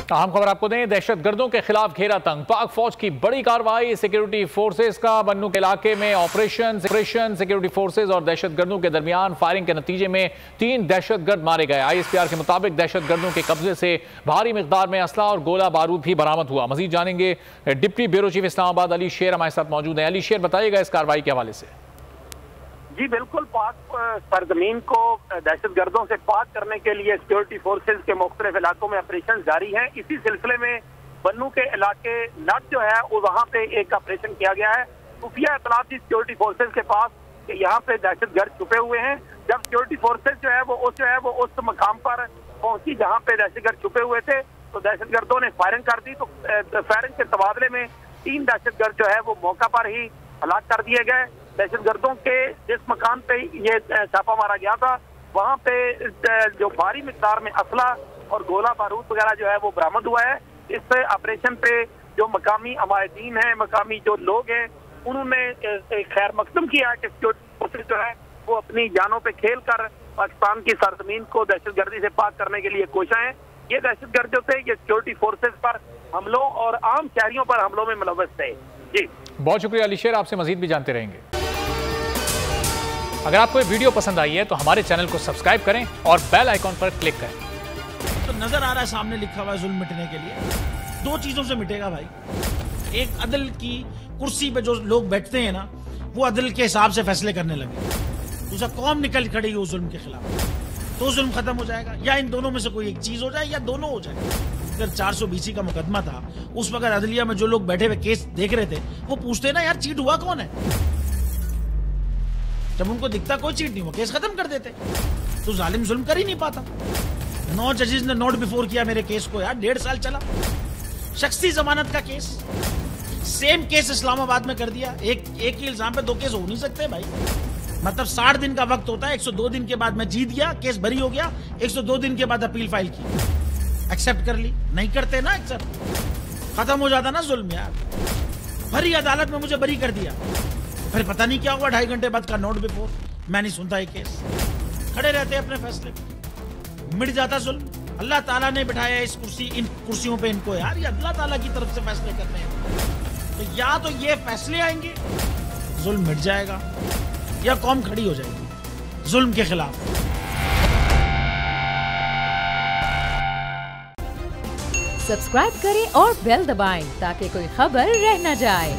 अहम खबर आपको दें, दहशतगर्दों के खिलाफ घेरा तंग, पाक फौज की बड़ी कार्रवाई। सिक्योरिटी फोर्सेज का बन्नू के इलाके में ऑपरेशन सिक्योरिटी फोर्सेज और दहशतगर्दों के दरमियान फायरिंग के नतीजे में 3 दहशतगर्द मारे गए। ISPR के मुताबिक दहशतगर्दों के कब्जे से भारी मिकदार में असला और गोला बारूद भी बरामद हुआ। मजीद जानेंगे, deputy bureau chief Islamabad Ali शेर हमारे साथ मौजूद हैं। अली शेर, बताइएगा इस कार्रवाई के हवाले से। जी बिल्कुल, पाक सरजमीन को दहशतगर्दों से पाक करने के लिए सिक्योरिटी फोर्सेज के मुख्तलिफ इलाकों में ऑपरेशन जारी हैं। इसी सिलसिले में बन्नू के इलाके नट जो है वो वहाँ पे एक ऑपरेशन किया गया है। खुफिया इतला थी सिक्योरिटी फोर्सेज के पास कि यहाँ पे दहशतगर्द छुपे हुए हैं। जब सिक्योरिटी फोर्सेज जो है वो उस मकाम पर पहुंची जहाँ पे दहशतगर्द छुपे हुए थे, तो दहशतगर्दों ने फायरिंग कर दी। तो फायरिंग के तबादले में 3 दहशतगर्द जो है वो मौका पर ही हलाक कर दिए गए। दहशतगर्दों के जिस मकान पे ये छापा मारा गया था, वहाँ पे जो भारी मिकदार में असला और गोला बारूद वगैरह जो है वो बरामद हुआ है। इस ऑपरेशन पे जो मकामी अमायदीन हैं, मकामी जो लोग हैं, उन्होंने खैर मकदम किया है कि सिक्योरिटी फोर्सेज जो है वो अपनी जानों पे खेल कर पाकिस्तान की सरजमीन को दहशतगर्दी से पाक करने के लिए कोशिश हैं। ये दहशतगर्द जो थे ये सिक्योरिटी फोर्सेज पर हमलों और आम शहरियों पर हमलों में मुलव्वस थे। जी बहुत शुक्रिया अली शेर, आपसे मजीद भी जानते रहेंगे। अगर आपको ये वीडियो पसंद आई है तो हमारे चैनल को सब्सक्राइब करें और बेल आइकॉन पर क्लिक करें। तो नजर आ रहा है सामने लिखा हुआ है जुल्म मिटने के लिए 2 चीजों से मिटेगा भाई। एक, अदल की कुर्सी पे जो लोग बैठते हैं ना, वो अदल के हिसाब से फैसले करने लगे। दूसरा, कौम निकल खड़ी उस जुल्म के खिलाफ, तो जुल्म खत्म हो जाएगा। या इन दोनों में से कोई एक चीज हो जाए या दोनों हो जाए। अगर 420 का मुकदमा था, उस वक्त अदलिया में जो लोग बैठे हुए केस देख रहे थे, वो पूछते ना यार चीट हुआ कौन है। जब उनको दिखता कोई चीट नहीं हुआ, केस खत्म कर देते। तो जालिम जुल्म कर ही नहीं पाता। 9 जजेस ने नोट बिफोर किया मेरे केस को यार, 1.5 साल चला। शख्सी जमानत का केस, सेम केस इस्लामाबाद में कर दिया। एक ही इल्जाम पे 2 केस हो नहीं सकते भाई। मतलब 60 दिन का वक्त होता है। 102 दिन के बाद मैं जीत गया, केस बरी हो गया। 102 दिन के बाद अपील फाइल की, एक्सेप्ट कर ली। नहीं करते ना एक्सेप्ट, खत्म हो जाता ना जुल्म यार। भरी अदालत में मुझे बरी कर दिया, फिर पता नहीं क्या हुआ 2.5 घंटे बाद का नोट बिफोर। मैं नहीं सुनता ये केस, खड़े रहते अपने फैसले पे, मिट जाता जुल्म। अल्लाह ताला ने बिठाया इन कुर्सियों पे इनको यार, ये अल्लाह ताला की तरफ से फैसले करने हैं। तो या तो ये फैसले आएंगे, जुल्म मिट जाएगा, या कौम खड़ी हो जाएगी जुल्म के खिलाफ। सब्सक्राइब करें और बेल दबाएं ताकि कोई खबर रह न जाए।